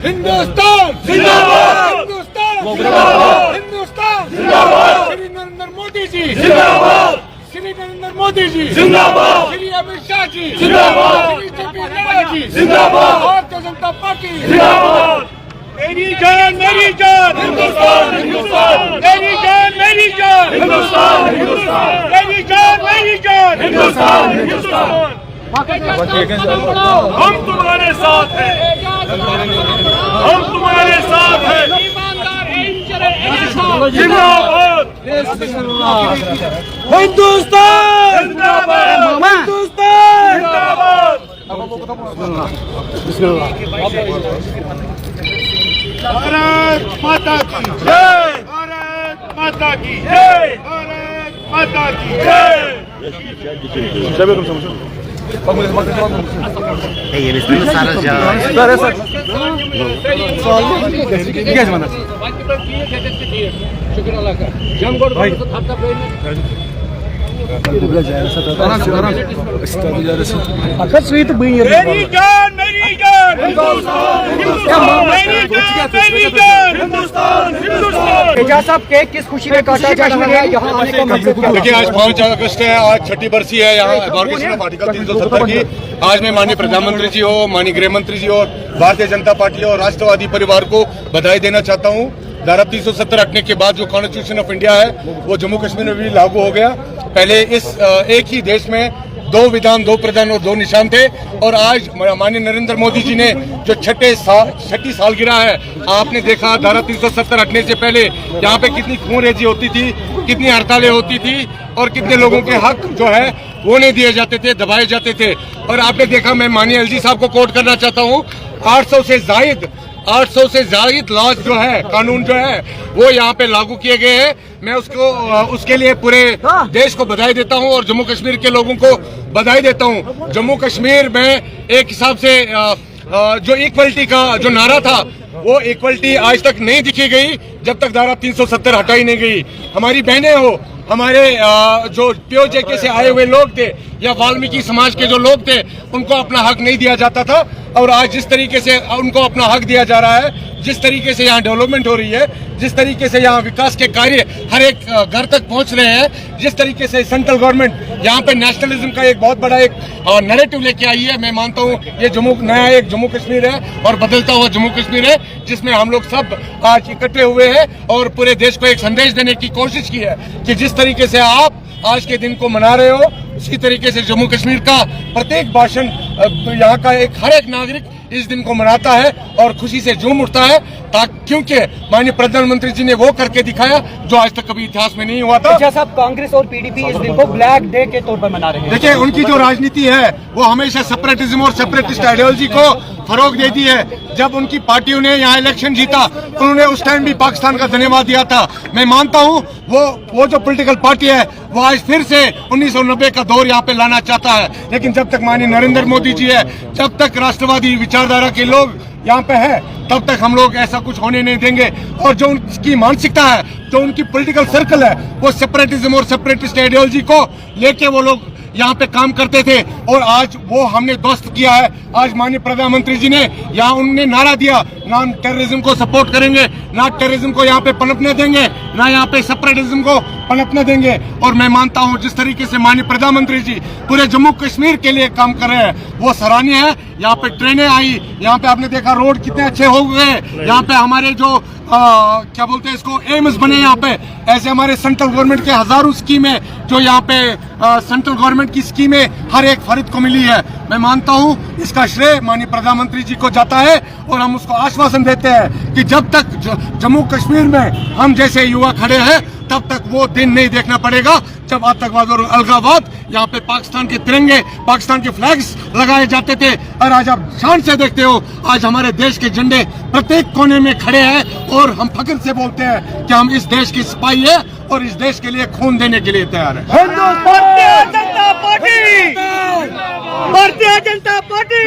हिंदुस्तान जिंदाबाद, हिंदुस्तान जिंदाबाद, हिंदुस्तान जिंदाबाद, श्री नरेंद्र मोदी जी जिंदाबाद, श्री नरेंद्र मोदी जी जिंदाबाद, श्री अमित शाह जी जिंदाबाद, श्री जेपी नड्डा जी जिंदाबाद, भारतीय जनता पार्टी जिंदाबाद। मेरी जान हिंदुस्तान, हिंदुस्तान, मेरी जान हिंदुस्तान, हिंदुस्तान, मेरी जान हिंदुस्तान, हिंदुस्तान। हम तुम्हारे साथ हैं, हम तुम्हारे साथ हैं। जिंदाबाद, हिंदुस्तान जिंदाबाद, हिंदुस्तान जिंदाबाद। भारत माता की जय, भारत माता की जय, भारत माता की जय। एजाज साहब केक किस खुशी में काटा जा रहा है यहाँ आने का मतलब? देखिए, आज 5 अगस्त है, आज छठी बरसी है यहाँ एबॉर्गेशन ऑफ आर्टिकल 370 की। आज मैं माननीय प्रधानमंत्री जी हो, माननीय गृह मंत्री जी और भारतीय जनता पार्टी और राष्ट्रवादी परिवार को बधाई देना चाहता हूँ। धारा 370 हटने के बाद जो कॉन्स्टिट्यूशन ऑफ इंडिया है वो जम्मू कश्मीर में भी लागू हो गया। पहले इस एक ही देश में 2 विधान, 2 प्रधान और 2 निशान थे, और आज माननीय नरेंद्र मोदी जी ने जो छठी सालगिरह है, आपने देखा धारा 370 हटने से पहले यहाँ पे कितनी खूनरेजी होती थी, कितनी हड़तालें होती थी और कितने लोगों के हक जो है वो नहीं दिए जाते थे, दबाए जाते थे। और आपने देखा, मैं माननीय एलजी साहब को कोट करना चाहता हूँ, 800 से जायद लॉज जो है, कानून जो है वो यहाँ पे लागू किए गए हैं। मैं उसके लिए पूरे देश को बधाई देता हूँ और जम्मू कश्मीर के लोगों को बधाई देता हूँ। जम्मू कश्मीर में एक हिसाब से जो इक्वलिटी का जो नारा था वो इक्वलिटी आज तक नहीं दिखी गई जब तक धारा 370 हटाई नहीं गई। हमारी बहनें हो, हमारे जो पीओजे से आए हुए लोग थे या वाल्मीकि समाज के जो लोग थे, उनको अपना हक नहीं दिया जाता था, और आज जिस तरीके से उनको अपना हक दिया जा रहा है, जिस तरीके से यहाँ डेवलपमेंट हो रही है, जिस तरीके से यहाँ विकास के कार्य हर एक घर तक पहुँच रहे हैं, जिस तरीके से सेंट्रल गवर्नमेंट यहाँ पे नेशनलिज्म का एक बहुत बड़ा एक नैरेटिव लेके आई है, मैं मानता हूँ ये नया एक जम्मू कश्मीर है और बदलता हुआ जम्मू कश्मीर है, जिसमें हम लोग सब आज इकट्ठे हुए हैं और पूरे देश को एक संदेश देने की कोशिश की है कि जिस तरीके से आप आज के दिन को मना रहे हो, उसी तरीके से जम्मू कश्मीर का प्रत्येक भाषण यहाँ का हर एक नागरिक इस दिन को मनाता है और खुशी से झूम उठता है, क्योंकि माननीय प्रधानमंत्री जी ने वो करके दिखाया जो आज तक कभी इतिहास में नहीं हुआ था। जैसा कांग्रेस और पीडीपी इस दिन को ब्लैक डे के तौर पर मना रहे हैं। देखिए, उनकी जो राजनीति है वो हमेशा सेपरेटिज्म और सेपरेटिस्ट आइडियोलॉजी को फरोग देती है। जब उनकी पार्टियों ने यहाँ इलेक्शन जीता, उन्होंने उस टाइम भी पाकिस्तान का धन्यवाद दिया था। मैं मानता हूँ वो जो पॉलिटिकल पार्टी है वो आज फिर से 1990 का दौर यहाँ पे लाना चाहता है, लेकिन जब तक माननीय नरेंद्र मोदी जी है, जब तक राष्ट्रवादी विचारधारा के लोग यहाँ पे है, तब तक हम लोग ऐसा कुछ होने नहीं देंगे। और जो उनकी मानसिकता है, जो उनकी पॉलिटिकल सर्कल है, वो सेपरेटिज्म और सेपरेटिस्ट आइडियोलॉजी को लेके वो लोग यहाँ पे काम करते थे, और आज वो हमने ध्वस्त किया है। आज माननीय प्रधानमंत्री जी ने यहाँ उन्होंने नारा दिया, ना टेररिज्म को सपोर्ट करेंगे, ना टेररिज्म को यहाँ पे पनपने देंगे, ना यहाँ पे सेपरेटिज्म को पनपने देंगे। और मैं मानता हूँ जिस तरीके से माननीय प्रधानमंत्री जी पूरे जम्मू कश्मीर के लिए काम कर रहे हैं वो सराहनीय है। यहाँ पे ट्रेनें आई, यहाँ पे आपने देखा रोड कितने अच्छे हो गए, यहाँ पे हमारे जो क्या बोलते हैं इसको, एम्स बने यहाँ पे। ऐसे हमारे सेंट्रल गवर्नमेंट के हजारों स्कीमें जो यहाँ पे सेंट्रल गवर्नमेंट की स्कीमें हर एक फरीद को मिली है। मैं मानता हूँ इसका श्रेय माननीय प्रधानमंत्री जी को जाता है, और हम उसको आश्वासन देते हैं कि जब तक जम्मू कश्मीर में हम जैसे युवा खड़े हैं, तब तक वो दिन नहीं देखना पड़ेगा जब आतंकवाद और अलगाववाद यहाँ पे पाकिस्तान के तिरंगे, पाकिस्तान के फ्लैग्स लगाए जाते थे। और आज आप शान से देखते हो, आज हमारे देश के झंडे प्रत्येक कोने में खड़े हैं, और हम फख्र से बोलते हैं कि हम इस देश की सिपाही है और इस देश के लिए खून देने के लिए तैयार है। Bharatiya Janata party, Bharatiya Janata party.